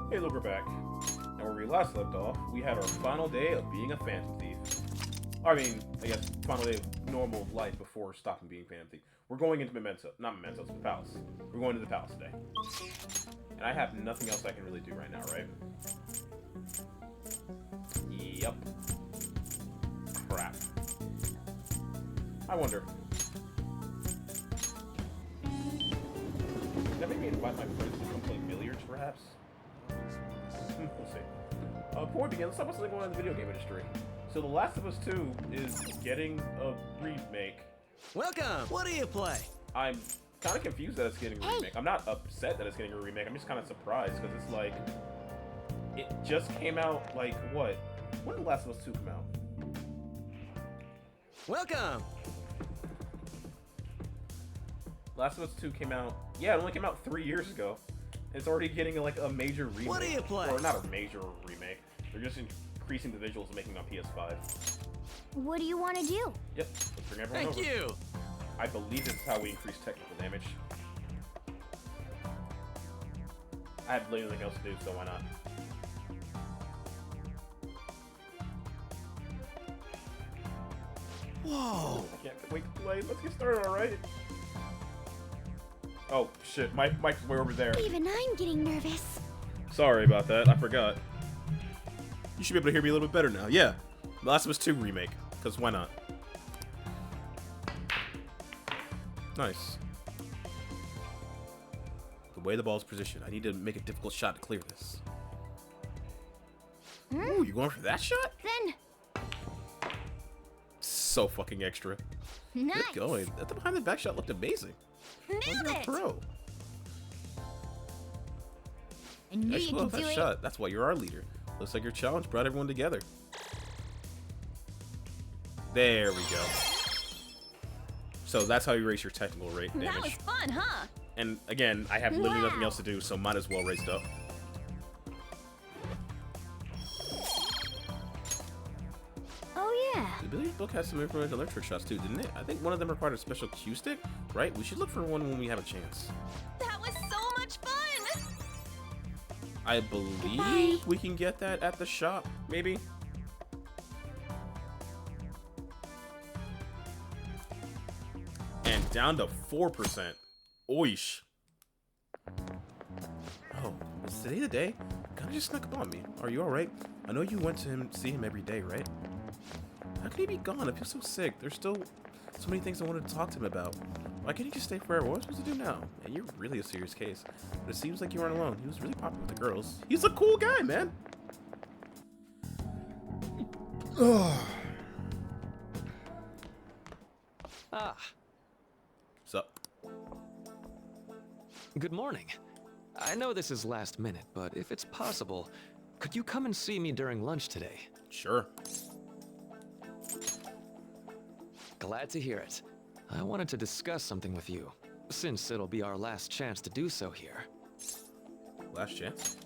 Hey, look, we're back. And where we last left off, we had our final day of being a Phantom Thief. I mean, I guess final day of normal life before stopping being Phantom Thief. We're going into not Memento, it's the Palace. We're going to the Palace today. And I have nothing else I can really do right now, right? Yep. Crap. I wonder. Can that make me invite my friends to come play billiards, perhaps? We'll see. Before we begin, let's talk about something going on in the video game industry. So The Last of Us 2 is getting a remake. Welcome! What do you play? I'm kind of confused that it's getting a remake. I'm not upset that it's getting a remake. I'm just kind of surprised because it's like... It just came out, like, what? When did The Last of Us 2 come out? Welcome! Last of Us 2 came out... Yeah, it only came out 3 years ago. And it's already getting, like, a major remake. What do you play? Or not a major remake. They're just increasing the visuals and making it on PS5. What do you want to do? Yep, let's bring everyone over. Thank you! I believe this is how we increase technical damage. I have literally nothing else to do, so why not? Whoa! I can't wait to play. Let's get started, alright? Oh, shit. My mic's way over there. Even I'm getting nervous. Sorry about that. I forgot. You should be able to hear me a little bit better now. Yeah. The Last of Us 2 remake. Because why not? Nice. The way the ball's positioned. I need to make a difficult shot to clear this. Ooh, you going for that shot? Then, So fucking extra. nice. Good going. That behind the back shot looked amazing. Nailed You're a it. pro. I knew I you just could love do that it. shot. That's why you're our leader. Looks like your challenge brought everyone together. There we go. So that's how you raise your technical rate damage. That was fun, huh? And again, I have literally nothing Wow. else to do, so might as well raise it up. Oh yeah. The billiard book has some information on literature shots too, didn't it? I think one of them required a special cue stick, right? We should look for one when we have a chance. That was so much fun. I believe Goodbye. we can get that at the shop, maybe? And down to 4%. Oish. Oh, is today the day? Kinda just snuck up on me. Are you alright? I know you went to see him every day, right? How can he be gone? I feel so sick. There's still so many things I wanted to talk to him about. Why can't he just stay forever? What am I supposed to do now? Man, you're really a serious case. But it seems like you aren't alone. He was really popular with the girls. He's a cool guy, man. Ah, Sup? good morning. I know this is last minute, but if it's possible, could you come and see me during lunch today? Sure. Glad to hear it. I wanted to discuss something with you, since it'll be our last chance to do so here. Last chance?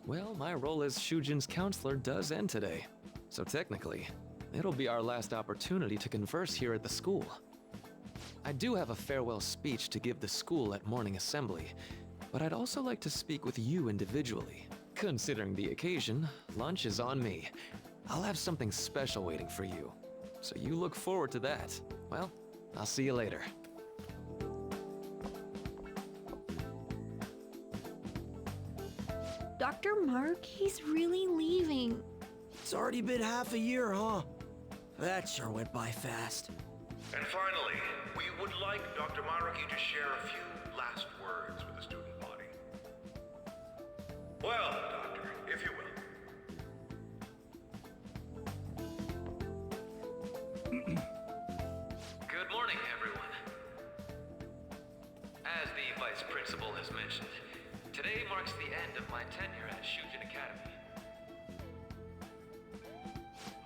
Well, my role as Shujin's counselor does end today, so technically, it'll be our last opportunity to converse here at the school. I do have a farewell speech to give the school at morning assembly, but I'd also like to speak with you individually. Considering the occasion, lunch is on me. I'll have something special waiting for you, so you look forward to that. Well, I'll see you later. Dr. Mark, he's really leaving. It's already been half a year, huh? That sure went by fast. And finally, we would like Dr. Maruki to share a few last words with the student body. Well, Doctor, if you will. Good morning, everyone. As the Vice Principal has mentioned, today marks the end of my tenure at Shujin Academy.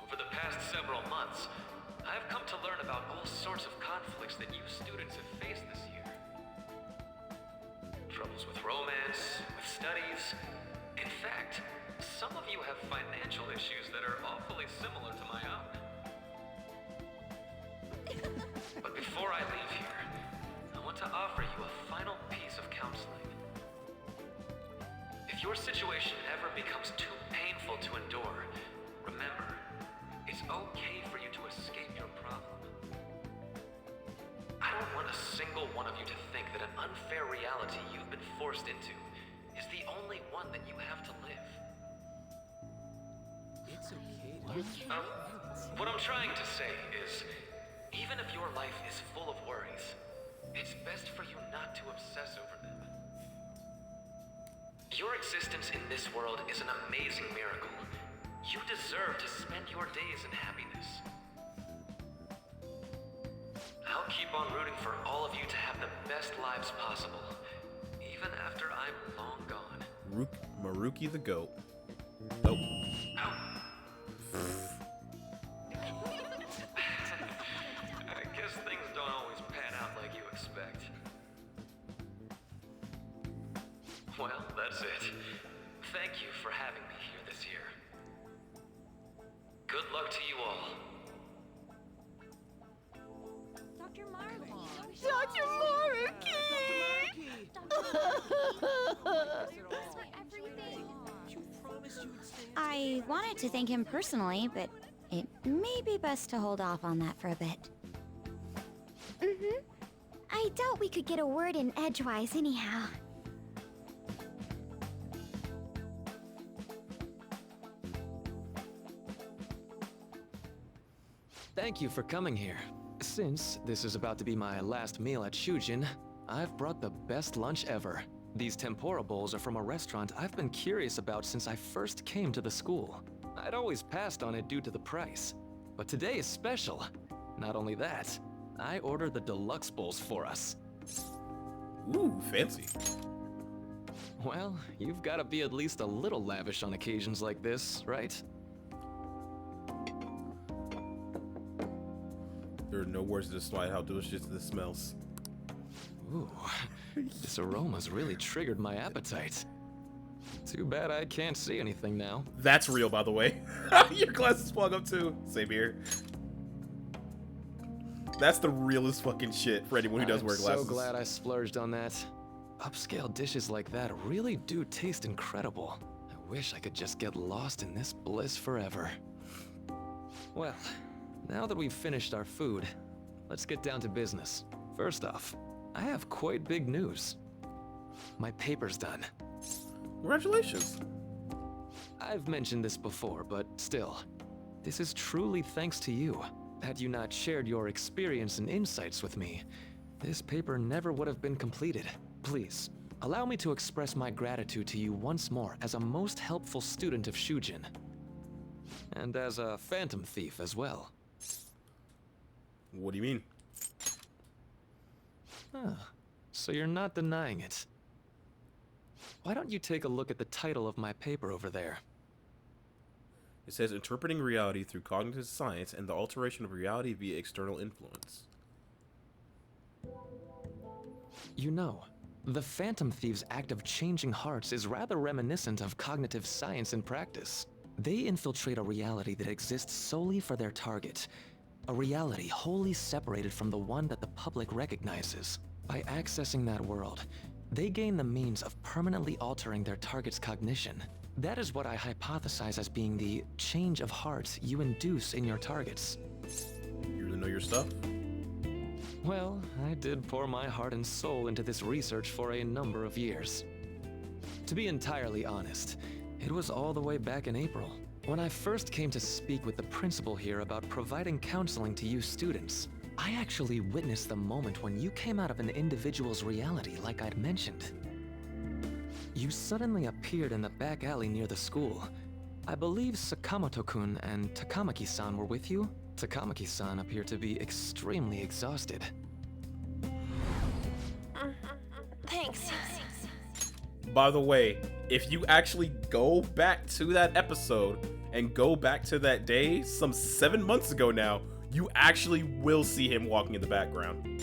Over the past several months, I've come to learn about all sorts of conflicts that you students have faced this year. Troubles with romance, with studies. In fact, some of you have financial issues that are awfully similar to my own. But before I leave here, I want to offer you a final piece of counseling. If If your situation ever becomes too painful to endure, remember, it's okay for you to escape your problem. I don't want a single one of you to think that an unfair reality you've been forced into is the only one that you have to live. It's okay. What I'm trying to say is, even if your life is full of worries, it's best for you not to obsess over them. Your existence in this world is an amazing miracle. You deserve to spend your days in happiness. I'll keep on rooting for all of you to have the best lives possible, even after I'm long gone. Maruki the goat. Oh. I guess things don't always pan out like you expect. Well, that's it. Thank you for having me here this year. Good luck to you all. Dr. Marley. Dr. I wanted to thank him personally, but it may be best to hold off on that for a bit. I doubt we could get a word in edgewise anyhow. Thank you for coming here. Since this is about to be my last meal at Shujin, I've brought the best lunch ever. These tempura bowls are from a restaurant I've been curious about since I first came to the school. I'd always passed on it due to the price. But today is special. Not only that, I ordered the deluxe bowls for us. Ooh, fancy. Well, you've got to be at least a little lavish on occasions like this, right? There are no words to describe how delicious this smells. Ooh, this aroma's really triggered my appetite. Too bad I can't see anything now. That's real, by the way. Your glasses fog up too. Same here. That's the realest fucking shit for anyone who does wear glasses. I'm so glad I splurged on that. Upscale dishes like that really do taste incredible. I wish I could just get lost in this bliss forever. Well, now that we've finished our food, let's get down to business. First off, I have quite big news. My paper's done. Congratulations. I've mentioned this before, but still, this is truly thanks to you. Had you not shared your experience and insights with me, this paper never would have been completed. Please, allow me to express my gratitude to you once more as a most helpful student of Shujin. And as a phantom thief as well. What do you mean? So you're not denying it. Why don't you take a look at the title of my paper over there? It says interpreting reality through cognitive science and the alteration of reality via external influence. You know, the Phantom Thieves' act of changing hearts is rather reminiscent of cognitive science in practice. They infiltrate a reality that exists solely for their target. A reality wholly separated from the one that the public recognizes. By accessing that world, they gain the means of permanently altering their target's cognition. That is what I hypothesize as being the change of heart you induce in your targets. You really know your stuff? Well, I did pour my heart and soul into this research for a number of years. To be entirely honest, it was all the way back in April, when I first came to speak with the principal here about providing counseling to you students. I actually witnessed the moment when you came out of an individual's reality like I'd mentioned. You suddenly appeared in the back alley near the school. I believe Sakamoto-kun and Takamaki-san were with you? Takamaki-san appeared to be extremely exhausted. Thanks. By the way, if you actually go back to that episode and go back to that day, some 7 months ago now, you actually will see him walking in the background.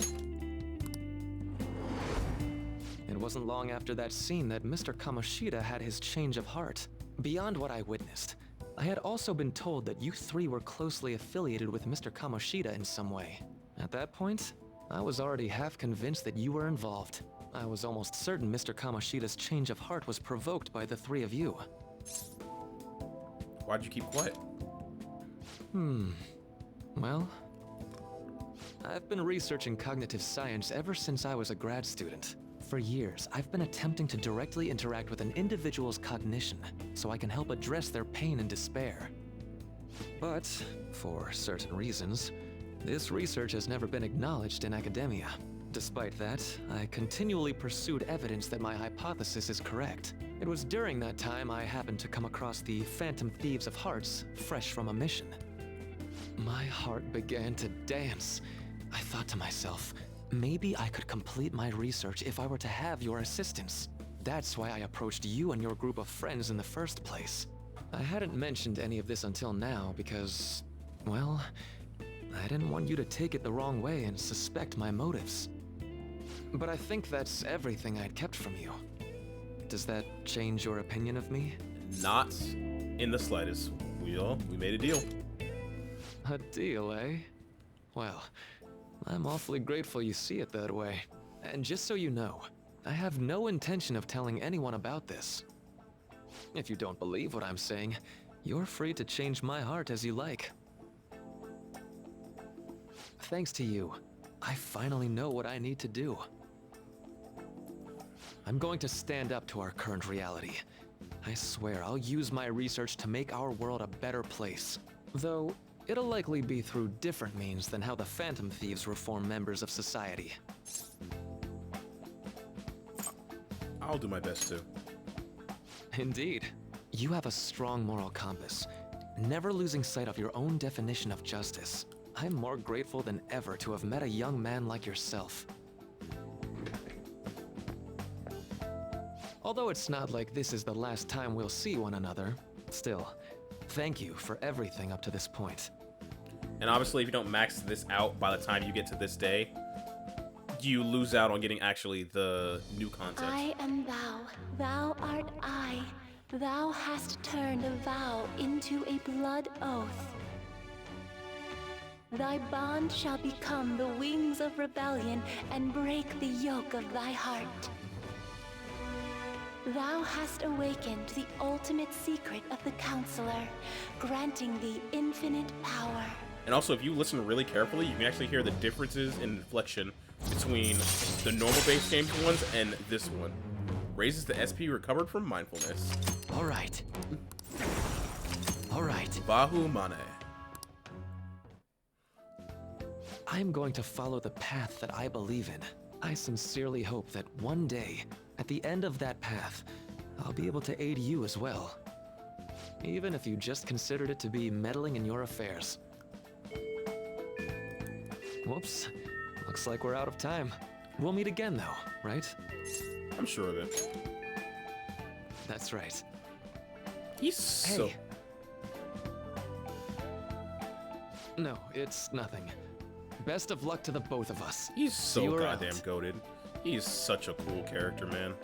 It wasn't long after that scene that Mr. Kamoshida had his change of heart. Beyond what I witnessed, I had also been told that you three were closely affiliated with Mr. Kamoshida in some way. At that point, I was already half convinced that you were involved. I was almost certain Mr. Kamoshida's change of heart was provoked by the three of you. Why'd you keep quiet? Well, I've been researching cognitive science ever since I was a grad student. For years, I've been attempting to directly interact with an individual's cognition so I can help address their pain and despair. But, for certain reasons, this research has never been acknowledged in academia. Despite that, I continually pursued evidence that my hypothesis is correct. It was during that time I happened to come across the Phantom Thieves of Hearts, fresh from a mission. My heart began to dance. I thought to myself, maybe I could complete my research if I were to have your assistance. That's why I approached you and your group of friends in the first place. I hadn't mentioned any of this until now because, well, I didn't want you to take it the wrong way and suspect my motives. But I think that's everything I'd kept from you. Does that change your opinion of me? Not in the slightest. We made a deal. A deal, eh? Well, I'm awfully grateful you see it that way. And just so you know, I have no intention of telling anyone about this. If you don't believe what I'm saying, you're free to change my heart as you like. Thanks to you, I finally know what I need to do. I'm going to stand up to our current reality. I swear I'll use my research to make our world a better place. Though, it'll likely be through different means than how the Phantom Thieves reform members of society. I'll do my best too. Indeed. You have a strong moral compass, never losing sight of your own definition of justice. I'm more grateful than ever to have met a young man like yourself. Although it's not like this is the last time we'll see one another, still, thank you for everything up to this point. And obviously, if you don't max this out by the time you get to this day, you lose out on getting actually the new content. I am thou, thou art I. Thou hast turned a vow into a blood oath. Thy bond shall become the wings of rebellion and break the yoke of thy heart. Thou hast awakened the ultimate secret of the Counselor, granting thee infinite power. And also, if you listen really carefully, you can actually hear the differences in inflection between the normal base game ones and this one. Raises the SP recovered from mindfulness. All right. Bahu Mane. I'm going to follow the path that I believe in. I sincerely hope that one day, at the end of that path, I'll be able to aid you as well. Even if you just considered it to be meddling in your affairs. Whoops. Looks like we're out of time. We'll meet again though, right? I'm sure of it. That's right. He's so... Hey. No, it's nothing. Best of luck to the both of us. He's See so you goddamn around. goated. He's such a cool character, man.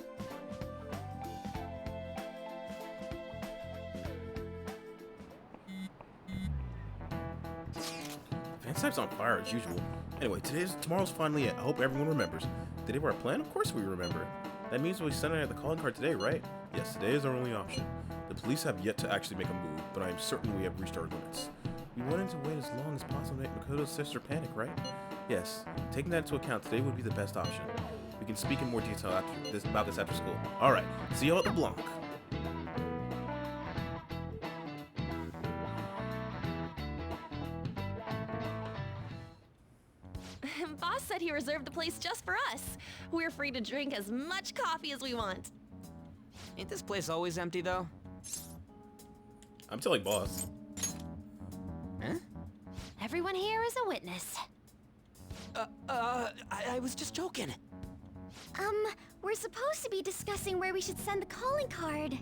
Fantype's on fire as usual. Anyway, tomorrow's finally it. I hope everyone remembers. Did they have our plan? Of course we remember. That means we'll be sending out the calling card today, right? Yes, today is our only option. The police have yet to actually make a move, but I am certain we have reached our limits. We wanted to wait as long as possible to make Makoto's sister panic, right? Yes, taking that into account, today would be the best option. We can speak in more detail about this after school. Alright, see y'all at the Blanc. Boss said he reserved the place just for us. We're free to drink as much coffee as we want. Ain't this place always empty, though? I'm telling boss. Huh? Everyone here is a witness. I was just joking. We're supposed to be discussing where we should send the calling card.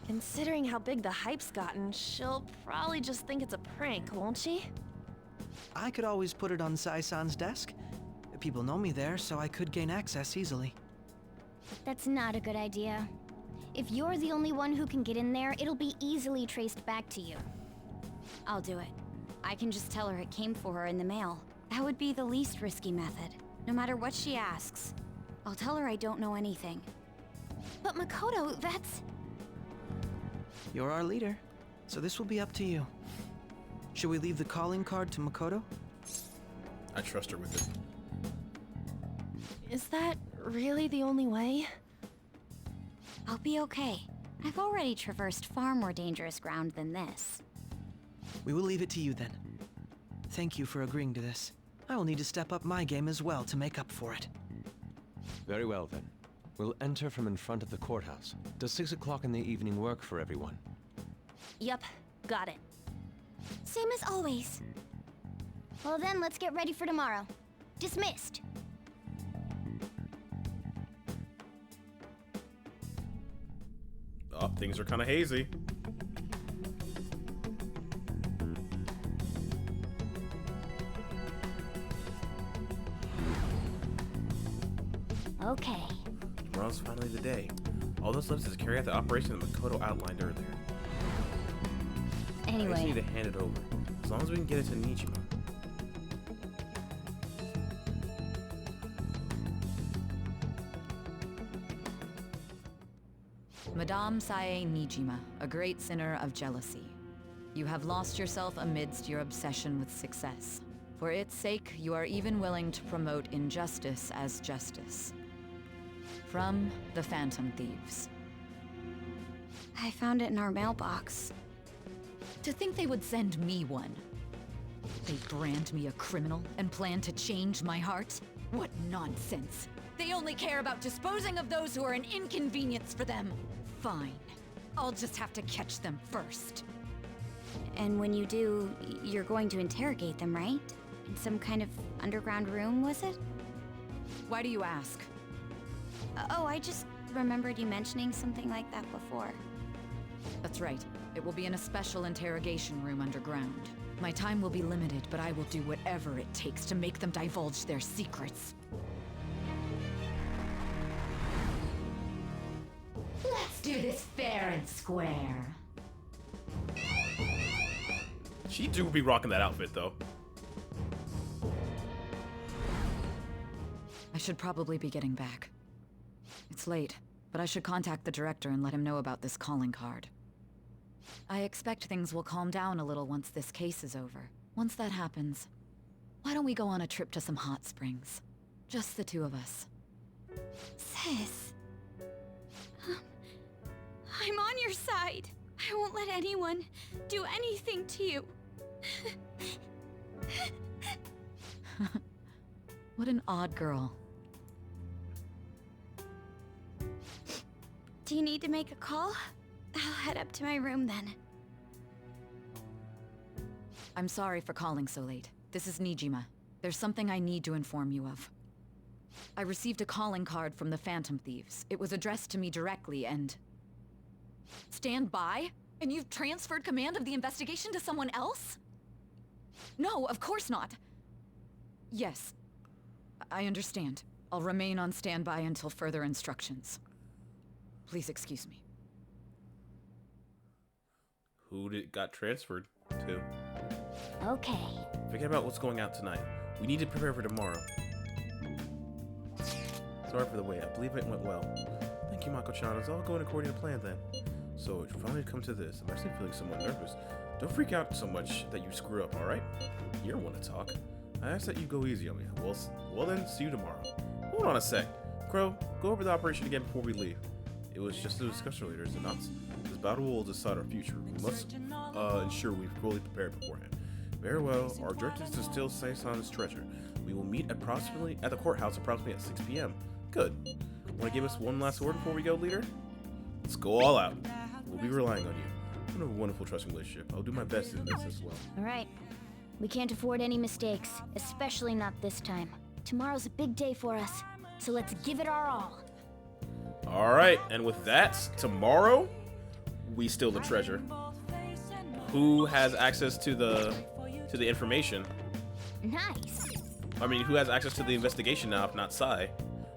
Considering how big the hype's gotten, she'll probably just think it's a prank, won't she? I could always put it on Sai-san's desk. People know me there, so I could gain access easily. That's not a good idea. If you're the only one who can get in there, it'll be easily traced back to you. I'll do it. I can just tell her it came for her in the mail. That would be the least risky method, no matter what she asks. I'll tell her I don't know anything. But Makoto, that's... You're our leader, so this will be up to you. Should we leave the calling card to Makoto? I trust her with it. Is that really the only way? I'll be okay. I've already traversed far more dangerous ground than this. We will leave it to you then. Thank you for agreeing to this. I will need to step up my game as well to make up for it. Very well then. We'll enter from in front of the courthouse. Does 6 o'clock in the evening work for everyone? Yup, got it. Same as always. Well then, let's get ready for tomorrow. Dismissed. Oh, things are kind of hazy. Okay. Tomorrow's finally the day. All that's left is to carry out the operation that Makoto outlined earlier. I just need Anyway, to hand it over. As long as we can get it to Nijima. Madame Sae Nijima, a great sinner of jealousy. You have lost yourself amidst your obsession with success. For its sake, you are even willing to promote injustice as justice. From the Phantom Thieves. I found it in our mailbox. To think they would send me one. They brand me a criminal and plan to change my heart? What nonsense! They only care about disposing of those who are an inconvenience for them. Fine. I'll just have to catch them first. And when you do, you're going to interrogate them, right? In some kind of underground room, was it? Why do you ask? Oh, I just remembered you mentioning something like that before. That's right. It will be in a special interrogation room underground. My time will be limited, but I will do whatever it takes to make them divulge their secrets. Let's do this fair and square. She do be rocking that outfit, though. I should probably be getting back. It's late, but I should contact the director and let him know about this calling card. I expect things will calm down a little once this case is over. Once that happens, why don't we go on a trip to some hot springs? Just the two of us. Sis. I'm on your side. I won't let anyone do anything to you. What an odd girl. Do you need to make a call? I'll head up to my room then. I'm sorry for calling so late. This is Nijima. There's something I need to inform you of. I received a calling card from the Phantom Thieves. It was addressed to me directly and... Stand by? And you've transferred command of the investigation to someone else? No, of course not. Yes, I understand. I'll remain on standby until further instructions. Please excuse me. Who got transferred to? Okay. Forget about what's going out tonight. We need to prepare for tomorrow. Sorry for the wait. I believe it went well. Thank you, Mako-chan. It's all going according to plan then. So, it's finally come to this. I'm actually feeling somewhat nervous. Don't freak out so much that you screw up, alright? You don't want to talk. I asked that you go easy on me. Well then, see you tomorrow. Hold on a sec. Crow, go over the operation again before we leave. It was just a discussion later, is it not? This battle will decide our future. We must ensure we're fully prepared beforehand. Very well. Our objective is to steal Sae-san's treasure. We will meet approximately at the courthouse approximately at 6 p.m. Good. Want to give us one last word before we go, leader? Let's go all out. We'll be relying on you. We have a wonderful trusting relationship. I'll do my best in this as well. Alright. We can't afford any mistakes, especially not this time. Tomorrow's a big day for us, so let's give it our all. Alright, and with that, tomorrow, we steal the treasure. Who has access to the information? Nice. I mean, who has access to the investigation now, if not Sai?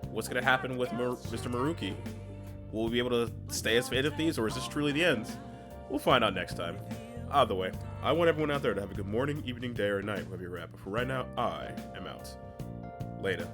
What's gonna happen with Mr. Maruki? Will we be able to stay as Phantom Thieves, or is this truly the end? We'll find out next time. Either way, I want everyone out there to have a good morning, evening, day, or night, wherever you're at. But for right now, I am out. Later.